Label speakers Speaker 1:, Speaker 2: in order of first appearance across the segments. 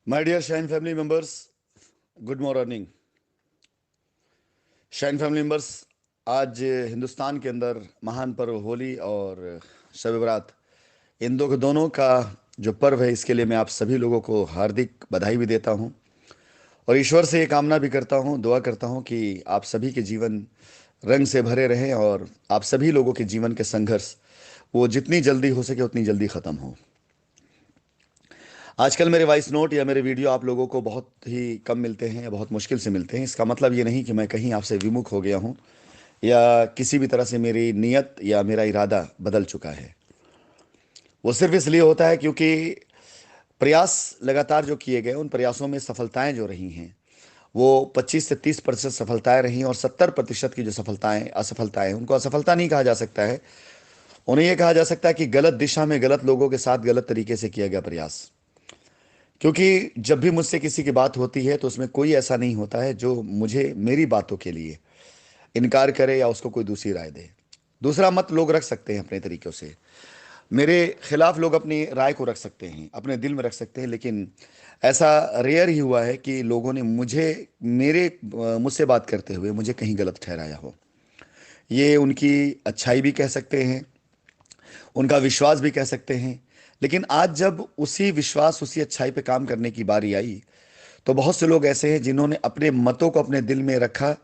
Speaker 1: My dear Shine family members, good morning. Shine family members, आज हिंदुस्तान के अंदर महान पर्व होली और शब बरात, इन दो दोनों का जो पर्व है, इसके लिए मैं आप सभी लोगों को हार्दिक बधाई भी देता हूं और ईश्वर से ये कामना भी करता हूं, दुआ करता हूं कि आप सभी के जीवन रंग से भरे रहें और आप सभी लोगों के जीवन के संघर्ष वो जितनी जल्दी हो सके उतनी जल्दी ख़त्म हो। आजकल मेरे वॉइस नोट या मेरे वीडियो आप लोगों को बहुत ही कम मिलते हैं या बहुत मुश्किल से मिलते हैं। इसका मतलब ये नहीं कि मैं कहीं आपसे विमुख हो गया हूँ या किसी भी तरह से मेरी नीयत या मेरा इरादा बदल चुका है। वो सिर्फ इसलिए होता है क्योंकि प्रयास लगातार जो किए गए, उन प्रयासों में सफलताएं जो रही हैं वो 25 से 30% सफलताएं रही और 70% की जो सफलताएं असफलताएं हैं, उनको असफलता नहीं कहा जा सकता है। उन्हें यह कहा जा सकता है कि गलत दिशा में गलत लोगों के साथ गलत तरीके से किया गया प्रयास। क्योंकि जब भी मुझसे किसी की बात होती है तो उसमें कोई ऐसा नहीं होता है जो मुझे मेरी बातों के लिए इनकार करे या उसको कोई दूसरी राय दे। दूसरा मत लोग रख सकते हैं अपने तरीक़ों से, मेरे खिलाफ लोग अपनी राय को रख सकते हैं, अपने दिल में रख सकते हैं, लेकिन ऐसा रेयर ही हुआ है कि लोगों ने मुझसे बात करते हुए मुझे कहीं गलत ठहराया हो। ये उनकी अच्छाई भी कह सकते हैं, उनका विश्वास भी कह सकते हैं। लेकिन आज जब उसी विश्वास उसी अच्छाई पे काम करने की बारी आई तो बहुत से लोग ऐसे हैं जिन्होंने अपने मतों को अपने दिल में रखा,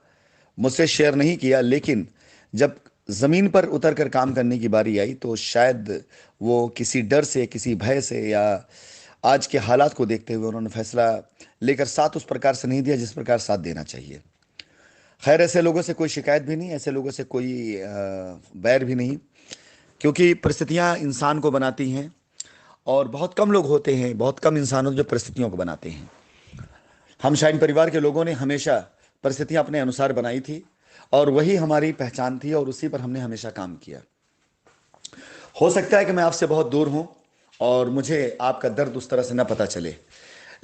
Speaker 1: मुझसे शेयर नहीं किया, लेकिन जब जमीन पर उतर कर काम करने की बारी आई तो शायद वो किसी डर से, किसी भय से या आज के हालात को देखते हुए उन्होंने फैसला लेकर साथ उस प्रकार से नहीं दिया जिस प्रकार साथ देना चाहिए। खैर, ऐसे लोगों से कोई शिकायत भी नहीं, ऐसे लोगों से कोई बैर भी नहीं, क्योंकि परिस्थितियां इंसान को बनाती हैं और बहुत कम लोग होते हैं, बहुत कम इंसान जो परिस्थितियों को बनाते हैं। हम शाइन परिवार के लोगों ने हमेशा परिस्थितियां अपने अनुसार बनाई थी और वही हमारी पहचान थी और उसी पर हमने हमेशा काम किया। हो सकता है कि मैं आपसे बहुत दूर हूं और मुझे आपका दर्द उस तरह से न पता चले,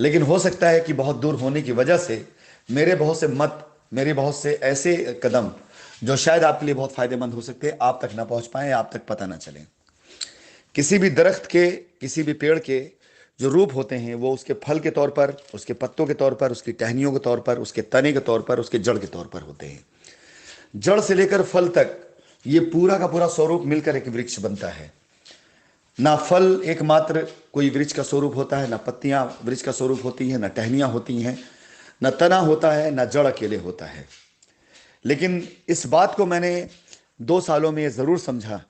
Speaker 1: लेकिन हो सकता है कि बहुत दूर होने की वजह से मेरे बहुत से मत, मेरे बहुत से ऐसे कदम जो शायद आपके लिए बहुत फायदेमंद हो सकते हैं, आप तक ना पहुंच पाए, आप तक पता ना चले। किसी भी दरख्त के, किसी भी पेड़ के जो रूप होते हैं वो उसके फल के तौर पर, उसके पत्तों के तौर पर, उसकी टहनियों के तौर पर, उसके तने के तौर पर, उसके जड़ के तौर पर होते हैं। जड़ से लेकर फल तक ये पूरा का पूरा स्वरूप मिलकर एक वृक्ष बनता है। ना फल एकमात्र कोई वृक्ष का स्वरूप होता है, ना पत्तियां वृक्ष का स्वरूप होती हैं, ना टहनियां होती हैं, ना तना होता है, ना जड़ अकेले होता है। लेकिन इस बात को मैंने 2 सालों में ज़रूर समझा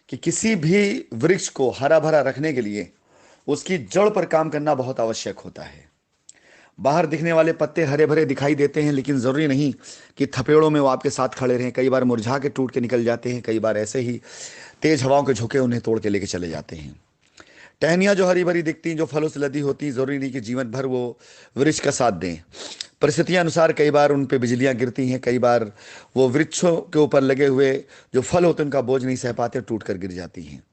Speaker 1: कि किसी भी वृक्ष को हरा भरा रखने के लिए उसकी जड़ पर काम करना बहुत आवश्यक होता है। बाहर दिखने वाले पत्ते हरे भरे दिखाई देते हैं, लेकिन ज़रूरी नहीं कि थपेड़ों में वो आपके साथ खड़े रहें। कई बार मुरझा के टूट के निकल जाते हैं, कई बार ऐसे ही तेज हवाओं के झोंके उन्हें तोड़ के लेके चले जाते हैं। टहनियाँ जो हरी भरी दिखती हैं, जो फलों से लदी होती हैं, ज़रूरी नहीं कि जीवन भर वो वृक्ष का साथ दें। परिस्थितियां अनुसार कई बार उन पे बिजलियां गिरती हैं, कई बार वो वृक्षों के ऊपर लगे हुए जो फल होते हैं उनका बोझ नहीं सह पाते, टूट कर गिर जाती हैं।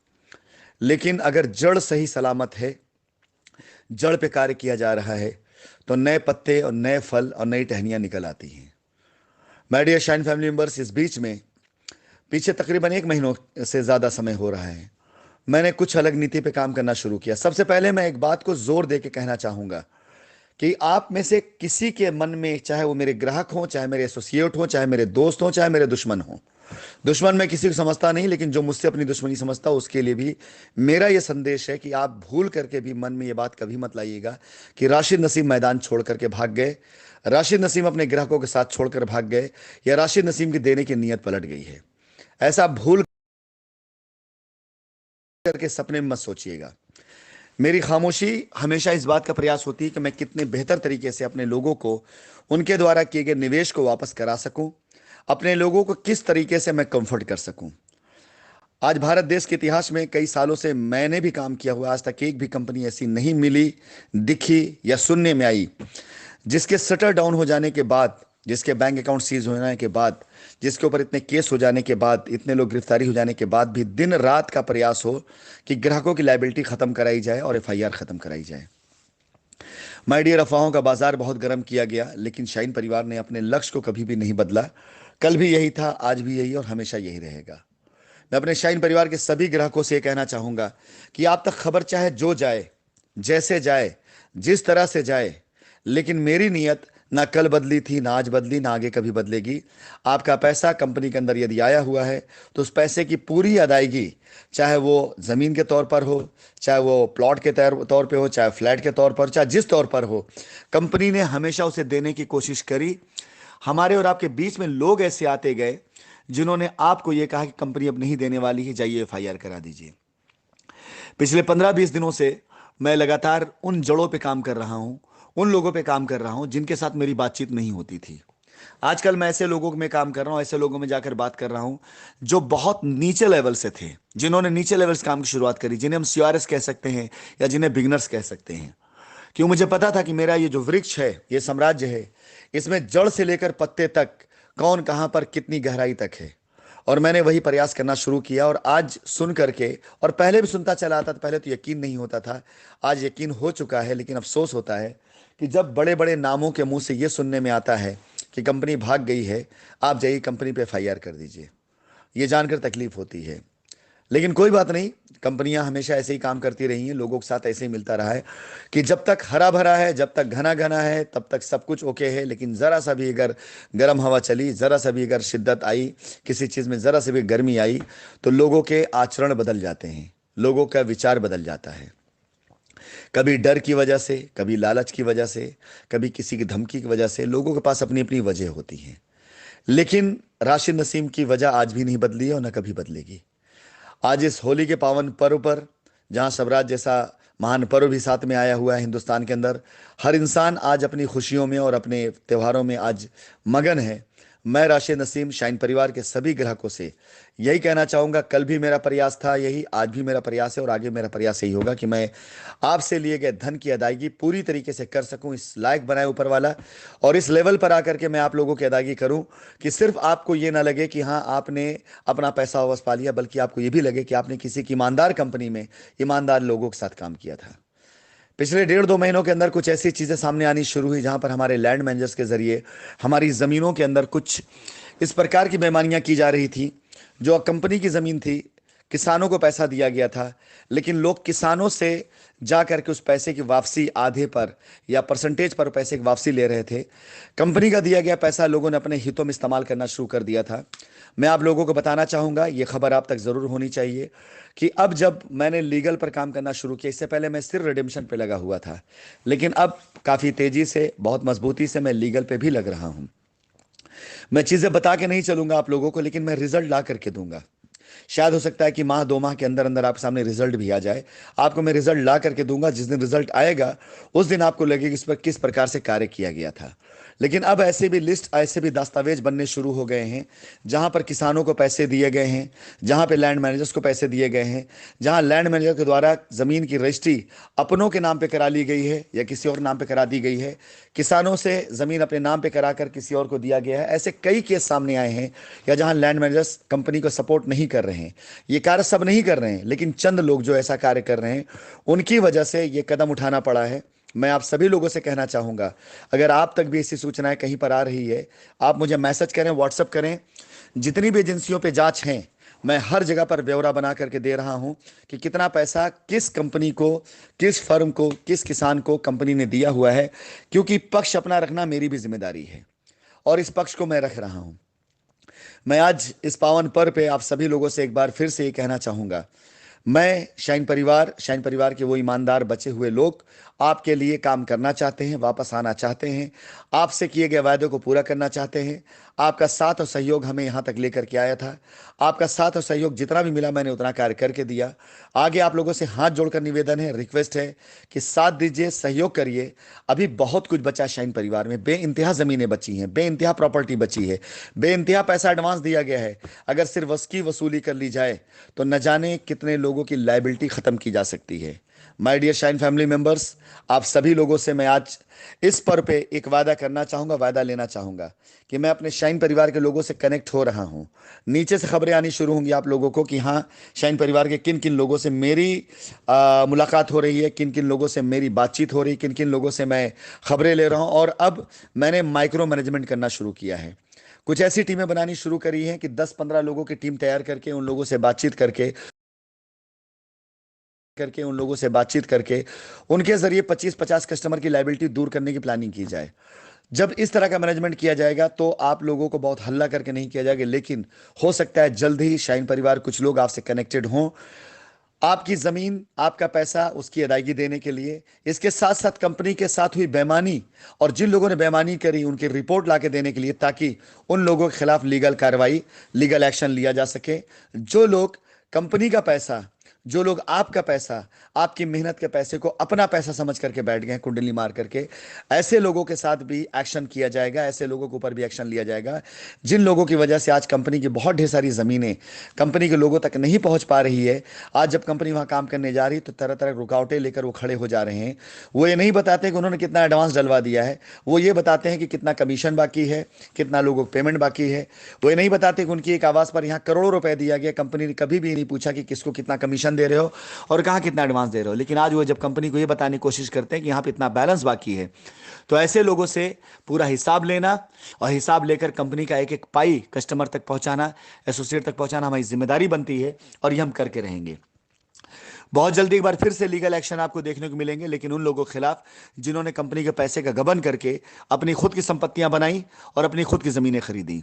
Speaker 1: लेकिन अगर जड़ सही सलामत है, जड़ पे कार्य किया जा रहा है, तो नए पत्ते और नए फल और नई टहनियां निकल आती हैं। My dear Shine family members, इस बीच में पीछे तकरीबन 1 महीनों से ज़्यादा समय हो रहा है, मैंने कुछ अलग नीति पे काम करना शुरू किया। सबसे पहले मैं एक बात को जोर दे के कहना चाहूंगा कि आप में से किसी के मन में, चाहे वो मेरे ग्राहक हों, चाहे मेरे एसोसिएट हों, चाहे मेरे दोस्त हों, चाहे मेरे दुश्मन हों, दुश्मन मैं किसी को समझता नहीं, लेकिन जो मुझसे अपनी दुश्मनी समझता उसके लिए भी मेरा ये संदेश है कि आप भूल करके भी मन में ये बात कभी मत लाइएगा कि राशिद नसीम मैदान छोड़ करके भाग गए, राशिद नसीम अपने ग्राहकों के साथ छोड़कर भाग गए, या राशिद नसीम की देने की नीयत पलट गई है। ऐसा भूल करके सपने में मत सोचिएगा। मेरी खामोशी हमेशा इस बात का प्रयास होती है कि मैं कितने बेहतर तरीके से अपने लोगों को उनके द्वारा किए गए निवेश को वापस करा सकूं, अपने लोगों को किस तरीके से मैं कंफर्ट कर सकूं। आज भारत देश के इतिहास में कई सालों से मैंने भी काम किया हुआ, आज तक एक भी कंपनी ऐसी नहीं मिली, दिखी या सुनने में आई जिसके शटर डाउन हो जाने के बाद, जिसके बैंक अकाउंट सीज हो जाने के बाद, जिसके ऊपर इतने केस हो जाने के बाद, इतने लोग गिरफ्तारी हो जाने के बाद भी दिन रात का प्रयास हो कि ग्राहकों की लायबिलिटी खत्म कराई जाए और एफआईआर खत्म कराई जाए। माय डियर, अफवाहों का बाजार बहुत गर्म किया गया, लेकिन शाइन परिवार ने अपने लक्ष्य को कभी भी नहीं बदला। कल भी यही था, आज भी यही और हमेशा यही रहेगा। मैं अपने शाइन परिवार के सभी ग्राहकों से यह कहना चाहूंगा कि आप तक खबर चाहे जो जाए, जैसे जाए, जिस तरह से जाए, लेकिन मेरी नीयत ना कल बदली थी, ना आज बदली, ना आगे कभी बदलेगी। आपका पैसा कंपनी के अंदर यदि आया हुआ है तो उस पैसे की पूरी अदायगी, चाहे वो ज़मीन के तौर पर हो, चाहे वो प्लॉट के तौर पे हो, चाहे फ्लैट के तौर पर, चाहे जिस तौर पर हो, कंपनी ने हमेशा उसे देने की कोशिश करी। हमारे और आपके बीच में लोग ऐसे आते गए जिन्होंने आपको यह कहा कि कंपनी अब नहीं देने वाली है, जाइए एफआईआर करा दीजिए। पिछले 15-20 दिनों से मैं लगातार उन जड़ों पे काम कर रहा हूं, उन लोगों पे काम कर रहा हूं जिनके साथ मेरी बातचीत नहीं होती थी। आजकल मैं ऐसे लोगों में काम कर रहा हूं, ऐसे लोगों में जाकर बात कर रहा हूं जो बहुत नीचे लेवल से थे, जिन्होंने नीचे लेवल से काम की शुरुआत करी, जिन्हें हम सीआरएस कह सकते हैं या जिन्हें बिगनर्स कह सकते हैं। क्यों? मुझे पता था कि मेरा ये जो वृक्ष है, ये साम्राज्य है, इसमें जड़ से लेकर पत्ते तक कौन कहां पर कितनी गहराई तक है। और मैंने वही प्रयास करना शुरू किया, और आज सुन करके, और पहले भी सुनता चला आता था, पहले तो यकीन नहीं होता था, आज यकीन हो चुका है। लेकिन अफसोस होता है कि जब बड़े बड़े नामों के मुंह से यह सुनने में आता है कि कंपनी भाग गई है, आप जाइए कंपनी पे एफआईआर कर दीजिए, ये जानकर तकलीफ होती है। लेकिन कोई बात नहीं, कंपनियां हमेशा ऐसे ही काम करती रही हैं, लोगों के साथ ऐसे ही मिलता रहा है कि जब तक हरा भरा है, जब तक घना घना है, तब तक सब कुछ ओके है। लेकिन ज़रा सा भी अगर गर्म हवा चली, ज़रा सा भी अगर शिद्दत आई, किसी चीज़ में ज़रा सी भी गर्मी आई, तो लोगों के आचरण बदल जाते हैं, लोगों का विचार बदल जाता है। कभी डर की वजह से, कभी लालच की वजह से, कभी किसी की धमकी की वजह से, लोगों के पास अपनी अपनी वजह होती हैं। लेकिन राशिद नसीम की वजह आज भी नहीं बदली है और न कभी बदलेगी। आज इस होली के पावन पर्व पर, जहां सबराज जैसा महान पर्व भी साथ में आया हुआ है हिंदुस्तान के अंदर, हर इंसान आज अपनी खुशियों में और अपने त्योहारों में आज मगन है। मैं राशिद नसीम शाइन परिवार के सभी ग्राहकों से यही कहना चाहूँगा, कल भी मेरा प्रयास था यही, आज भी मेरा प्रयास है और आगे मेरा प्रयास यही होगा कि मैं आपसे लिए गए धन की अदायगी पूरी तरीके से कर सकूं, इस लायक बनाए ऊपर वाला, और इस लेवल पर आकर के मैं आप लोगों की अदायगी करूं कि सिर्फ आपको ये ना लगे कि हाँ आपने अपना पैसा वापस पा लिया, बल्कि आपको ये भी लगे कि आपने किसी की ईमानदार कंपनी में ईमानदार लोगों के साथ काम किया था। पिछले 1.5-2 महीनों के अंदर कुछ ऐसी चीज़ें सामने आनी शुरू हुई जहां पर हमारे लैंड मैनेजर्स के जरिए हमारी ज़मीनों के अंदर कुछ इस प्रकार की बेईमानियां की जा रही थी। जो कंपनी की ज़मीन थी, किसानों को पैसा दिया गया था, लेकिन लोग किसानों से जा करके उस पैसे की वापसी आधे पर या परसेंटेज पर पैसे की वापसी ले रहे थे। कंपनी का दिया गया पैसा लोगों ने अपने हितों में इस्तेमाल करना शुरू कर दिया था। मैं आप लोगों को बताना चाहूँगा, ये खबर आप तक ज़रूर होनी चाहिए कि अब जब मैंने लीगल पर काम करना शुरू किया, इससे पहले मैं सिर्फ रिडेम्पशन पे लगा हुआ था, लेकिन अब काफ़ी तेज़ी से, बहुत मजबूती से मैं लीगल पे भी लग रहा हूँ। मैं चीज़ें बता के नहीं चलूंगा आप लोगों को, लेकिन मैं रिजल्ट ला करके दूंगा। शायद हो सकता है कि माह 2 माह के अंदर अंदर आपके सामने रिजल्ट भी आ जाए। आपको मैं रिजल्ट ला करके दूंगा, जिस दिन रिजल्ट आएगा उस दिन आपको लगेगा इस पर किस प्रकार से कार्य किया गया था। लेकिन अब ऐसे भी लिस्ट, ऐसे भी दस्तावेज बनने शुरू हो गए हैं जहां पर किसानों को पैसे दिए गए हैं, जहां पे लैंड मैनेजर्स को पैसे दिए गए हैं, जहां लैंड मैनेजर के द्वारा जमीन की रजिस्ट्री अपनों के नाम पे करा ली गई है या किसी और नाम पे करा दी गई है, किसानों से जमीन अपने नाम पे कराकर किसी और को दिया गया है। ऐसे कई केस सामने आए हैं या जहां लैंड मैनेजर्स कंपनी को सपोर्ट नहीं कर रहे हैं। ये कार्य सब नहीं कर रहे हैं, लेकिन चंद लोग जो ऐसा कार्य कर रहे हैं, उनकी वजह से ये कदम उठाना पड़ा है। मैं आप सभी लोगों से कहना चाहूंगा, अगर आप तक भी ऐसी सूचनाएं कहीं पर आ रही है, आप मुझे मैसेज करें, व्हाट्सएप करें। जितनी भी एजेंसियों पे जांच हैं, मैं हर जगह पर ब्यौरा बना करके दे रहा हूं कि कितना पैसा किस कंपनी को, किस फर्म को, किस किसान को कंपनी ने दिया हुआ है। क्योंकि पक्ष अपना रखना मेरी भी जिम्मेदारी है और इस पक्ष को मैं रख रहा हूं। मैं आज इस पावन पर्व पे आप सभी लोगों से एक बार फिर से ये कहना चाहूंगा, मैं शाइन परिवार के वो ईमानदार बचे हुए लोग आपके लिए काम करना चाहते हैं, वापस आना चाहते हैं, आपसे किए गए वायदों को पूरा करना चाहते हैं। आपका साथ और सहयोग हमें यहाँ तक लेकर के आया था। आपका साथ और सहयोग जितना भी मिला मैंने उतना कार्य करके दिया। आगे आप लोगों से हाथ जोड़कर निवेदन है, रिक्वेस्ट है कि साथ दीजिए, सहयोग करिए। अभी बहुत कुछ बचा है शाइन परिवार में, बेइंतहा ज़मीनें बची हैं, बेइंतहा प्रॉपर्टी बची है, बेइंतहा पैसा एडवांस दिया गया है। अगर सिर्फ उसकी वसूली कर ली जाए तो न जाने कितने लोगों की लाइबिलिटी ख़त्म की जा सकती है। My dear Shine family members, आप सभी लोगों से मैं आज इस पर पे एक वादा करना चाहूंगा, वादा लेना चाहूंगा कि मैं अपने शाइन परिवार के लोगों से कनेक्ट हो रहा हूं। नीचे से खबरें आनी शुरू होंगी आप लोगों को कि हाँ, शाइन परिवार के किन किन लोगों से मेरी मुलाकात हो रही है, किन किन लोगों से मेरी बातचीत हो रही है, किन किन लोगों से मैं खबरें ले रहा हूं। और अब मैंने माइक्रो मैनेजमेंट करना शुरू किया है। कुछ ऐसी टीमें बनानी शुरू करी हैं कि 10-15 लोगों की टीम तैयार करके उन लोगों से बातचीत करके करके उन लोगों से बातचीत करके उनके जरिए 25-50 कस्टमर की लायबिलिटी दूर करने की प्लानिंग की जाए। जब इस तरह का मैनेजमेंट किया जाएगा तो आप लोगों को बहुत हल्ला करके नहीं किया जाएगा, लेकिन हो सकता है जल्द ही शाइन परिवार कुछ लोग आपसे कनेक्टेड हों, आपकी जमीन आपका पैसा उसकी अदायगी देने के लिए। इसके साथ साथ कंपनी के साथ हुई बेईमानी और जिन लोगों ने बेईमानी करी उनकी रिपोर्ट लाके देने के लिए, ताकि उन लोगों के खिलाफ लीगल कार्रवाई, लीगल एक्शन लिया जा सके। जो लोग कंपनी का पैसा, जो लोग आपका पैसा, आपकी मेहनत के पैसे को अपना पैसा समझ करके बैठ गए हैं कुंडली मार करके, ऐसे लोगों के साथ भी एक्शन किया जाएगा, ऐसे लोगों के ऊपर भी एक्शन लिया जाएगा। जिन लोगों की वजह से आज कंपनी की बहुत ढेर सारी जमीनें कंपनी के लोगों तक नहीं पहुंच पा रही है, आज जब कंपनी वहां काम करने जा रही है तो तरह तरह रुकावटें लेकर वो खड़े हो जा रहे हैं। वो ये नहीं बताते कि उन्होंने कितना एडवांस डलवा दिया है, वो ये बताते हैं कि कितना कमीशन बाकी है, कितना लोगों को पेमेंट बाकी है। वो ये नहीं बताते कि उनकी एक आवाज़ पर यहाँ करोड़ों रुपए दिया गया, कंपनी ने कभी भी नहीं पूछा कि किसको कितना कमीशन दे रहे हो और कहाँ कितना एडवांस दे रहे हो। लेकिन आज वो जब कंपनी को ये बताने की कोशिश करते हैं कि यहाँ पे इतना बैलेंस बाकी है, तो ऐसे लोगों से पूरा हिसाब लेना और हिसाब लेकर कंपनी का एक एक पाई कस्टमर तक पहुंचाना, एसोसिएट तक पहुंचाना हमारी जिम्मेदारी बनती है और ये हम करके रहेंगे। बहुत जल्दी एक बार फिर से लीगल एक्शन आपको देखने को मिलेंगे, लेकिन उन लोगों के खिलाफ जिन्होंने कंपनी के पैसे का गबन करके अपनी खुद की संपत्तियां बनाई और अपनी खुद की जमीनें खरीदी।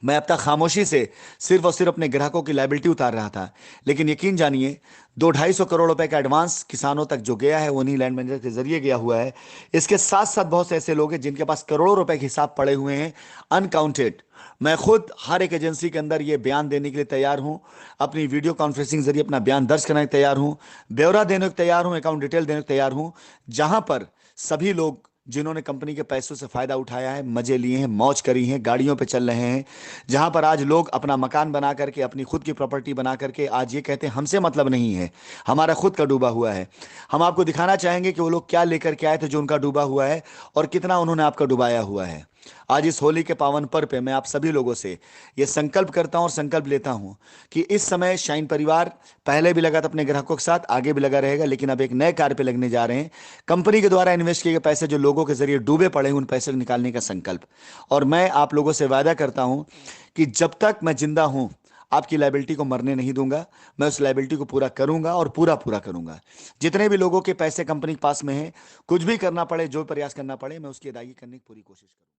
Speaker 1: मैं अब तक खामोशी से सिर्फ और सिर्फ अपने ग्राहकों की लायबिलिटी उतार रहा था, लेकिन यकीन जानिए 200-250 करोड़ रुपए का एडवांस किसानों तक जो गया है वो उन्हीं लैंड मैनेजर के जरिए गया हुआ है। इसके साथ साथ बहुत से ऐसे लोग हैं जिनके पास करोड़ों रुपए के हिसाब पड़े हुए हैं, अनकाउंटेड। मैं खुद हर एक एजेंसी के अंदर ये बयान देने के लिए तैयार हूं, अपनी वीडियो कॉन्फ्रेंसिंग जरिए अपना बयान दर्ज कराने को तैयार हूं, ब्यौरा देने को तैयार हूं, अकाउंट डिटेल देने को तैयार हूं, जहां पर सभी लोग जिन्होंने कंपनी के पैसों से फायदा उठाया है, मजे लिए हैं, मौज करी हैं, गाड़ियों पे चल रहे हैं, जहां पर आज लोग अपना मकान बना करके, अपनी खुद की प्रॉपर्टी बना करके आज ये कहते हैं हमसे मतलब नहीं है, हमारा खुद का डूबा हुआ है। हम आपको दिखाना चाहेंगे कि वो लोग क्या लेकर के आए थे जो उनका डूबा हुआ है और कितना उन्होंने आपका डुबाया हुआ है। आज इस होली के पावन पर्व पे मैं आप सभी लोगों से ये संकल्प करता हूं और संकल्प लेता हूं कि इस समय शाइन परिवार पहले भी लगा था अपने ग्राहकों के साथ, आगे भी लगा रहेगा, लेकिन अब एक नए कार्य पे लगने जा रहे हैं। कंपनी के द्वारा इन्वेस्ट किए गए पैसे जो लोगों के जरिए डूबे पड़े हैं, उन पैसे को निकालने का संकल्प। और मैं आप लोगों से वादा करता हूं कि जब तक मैं जिंदा हूं आपकी लाइबिलिटी को मरने नहीं दूंगा। मैं उस लाइबिलिटी को पूरा करूंगा और पूरा पूरा करूंगा। जितने भी लोगों के पैसे कंपनी के पास में हैं, कुछ भी करना पड़े, जो प्रयास करना पड़े, मैं उसकी अदायगी करने की पूरी कोशिश करूंगा।